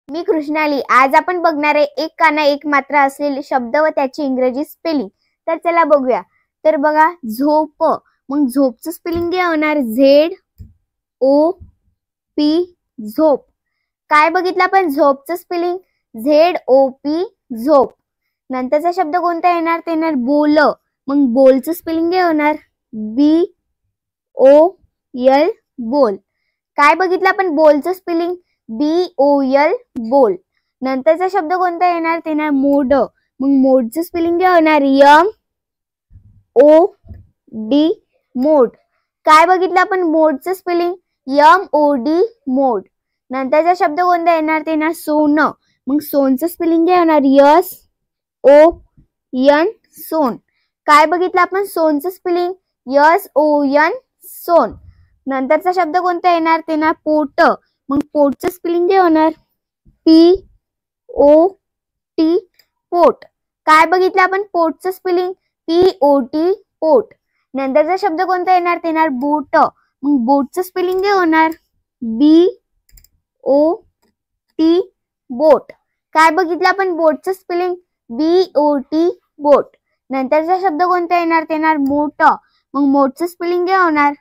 मी कृष्णाली. आज आपण बघणार आहे एक काना एक मात्रा असलेले शब्द व त्याची इंग्रजी स्पेलिंग. तर चला बघूया. तर बघा, झोप. मग झोपचं स्पेलिंग काय होणार? ZOP, झोप. काय बघितलं आपण? झोपचं स्पेलिंग ZOP, झोप. नंतरचा शब्द कोणता येणार? ते येणार बोल. मग बोलचं स्पेलिंग काय होणार? BOL, बोल. काय बघितलं आपण? बोलचं स्पेलिंग BOL, बोल. नंतरचा शब्द कोणता येणार? ते येणार मोड. मग मोडचं स्पेलिंग काय होणार? MOD, मोड. काय बघितलं आपण? मोडचं स्पेलिंग MOD, मोड. नंतरचा शब्द कोणता येणार? ते येणार सोन. मग सोनचं स्पेलिंग काय होणार? SON, सोन. काय बघितलं आपण? सोनचं स्पेलिंग SON, सोन. नंतरचा शब्द कोणता येणार? ते येणार पोट. मग पोटचं स्पेलिंग काय होणार? POT, पोट. काय बघितलं आपण? पोटचं स्पेलिंग POT, पोट. नंतरचा शब्द कोणता येणार? ते येणार बोट. मग बोटचं स्पेलिंग काय होणार? BOT, बोट. काय बघितलं आपण? बोटचं स्पेलिंग BOT, बोट. नंतरचा शब्द कोणता येणार? ते येणार मोठ. मग मोठचं स्पेलिंग काय होणार?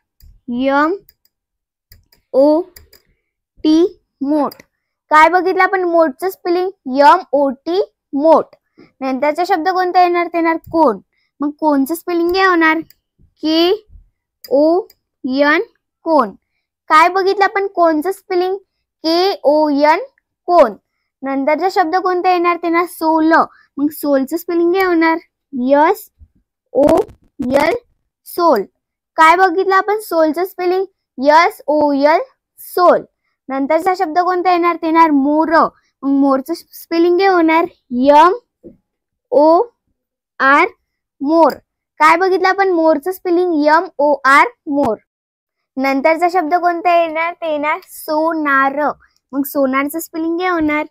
MOT, मोठ. काय बघितलं आपण? मोठचं स्पेलिंग MOT, मोठ. नंतरचा शब्द कोणता येणार? ते येणार कोण. मग कोणचं स्पेलिंग काय होणार? KON, कोण. काय बघितलं आपण? कोणचं स्पेलिंग KON, कोण. नंतरचा शब्द कोणता येणार? ते येणार सोल. मग सोलचं स्पेलिंग काय होणार? SOL, sol. काय बघितलं आपण? सोलचं स्पेलिंग SOL, सोल. नंतरचा शब्द कोणता येणार? ते येणार मोर. मग मोरचं स्पेलिंग काय होणार? MOR, मोर. काय बघितलं आपण? मोरचं स्पेलिंग MOR, मोर. नंतरचा शब्द कोणता येणार? ते येणार सोनार. मग सोनारचं स्पेलिंग काय होणार?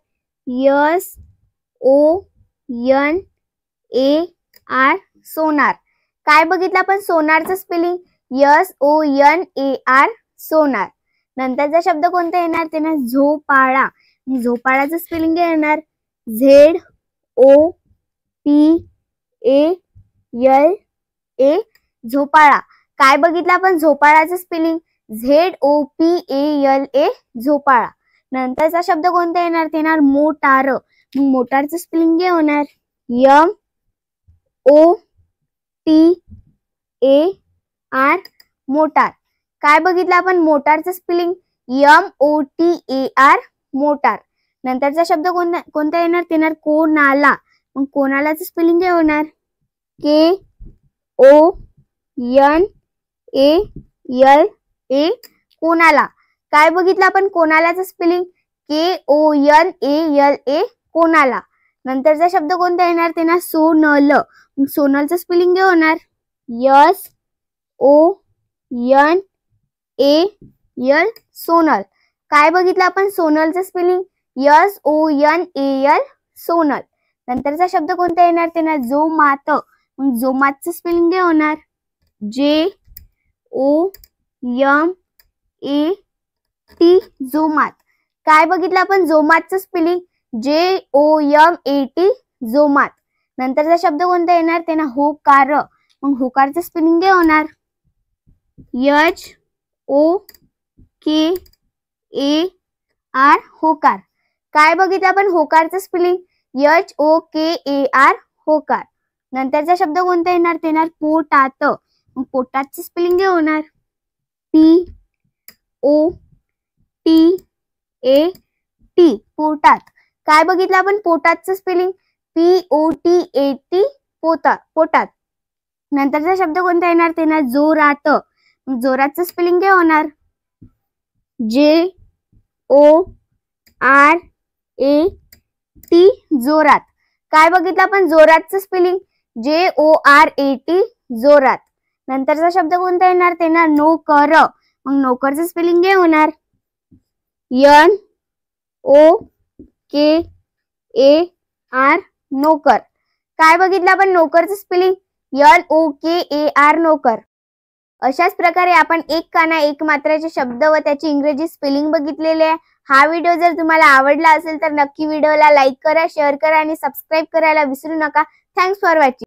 SONAR, सोनार. काय बघितलं आपण? सोनारचं स्पेलिंग SONAR, सोनार. नंतरचा शब्द कोणता येणार? ते येणार झोपाळा. झोपाळाचं स्पेलिंग काय येणार? ZOPALA, झोपाळा. काय बघितलं आपण? झोपाळाचं स्पेलिंग ZOPALA, झोपाळा. नंतरचा शब्द कोणता येणार? ते येणार मोटार. मग मोटारचं स्पेलिंग काय होणार? MOTAR, motor. काय बघितलं आपण? मोटारचं स्पेलिंग MOTAR, मोटार. नंतरचा शब्द कोणता येणार? ते येणार कोणाला. मग कोणालाचं स्पेलिंग काय होणार? KONALA, कोणाला. काय बघितलं आपण? कोणालाचं स्पेलिंग KONALA, कोणाला. नंतरचा शब्द कोणता येणार? ते येणार सोनल. मग सोनलचं स्पेलिंग काय होणार? SONAL, सोनल. काय बघितलं आपण? सोनलचं स्पेलिंग SONAL, सोनल. नंतरचा शब्द कोणता येणार? ते येणार जोमात. मग जोमातचं स्पेलिंग काय होणार? JOMAT, जोमात. काय बघितलं आपण? जोमातचं स्पेलिंग JOMAT, जोमात. नंतरचा शब्द कोणता येणार? ते ना होकार. मग होकारचं स्पेलिंग काय होणार? HOKAR, होकार. काय बघितलं आपण? होकारचं स्पेलिंग HOKAR, होकार. नंतरचा शब्द कोणता येणार? ते येणार पोटात. मग पोटाचं स्पेलिंग काय होणार? POTAT, पोटात. काय बघितलं आपण? पोटाचं स्पेलिंग POTAT, पोटात. नंतरचा शब्द कोणता येणार? ते येणार जोरात. मग जोरातचं स्पेलिंग काय होणार? JORAT, जोरात. काय बघितलं आपण? जोरातचं स्पेलिंग JORAT, जोरात. नंतरचा शब्द कोणता येणार? ते येणार नोकर. मग नोकरचं स्पेलिंग काय होणार? NOKAR, नोकर. काय बघितलं आपण? नोकरचं स्पेलिंग NOKAR, नोकर. अशाच प्रकारे आपण एक काना एक मात्राचे शब्द व त्याची इंग्रजी स्पेलिंग बघितलेले आहे. हा व्हिडिओ जर तुम्हाला आवडला असेल तर नक्की व्हिडिओला लाईक करा, शेअर करा आणि सबस्क्राईब करायला विसरू नका. Thanks for watching.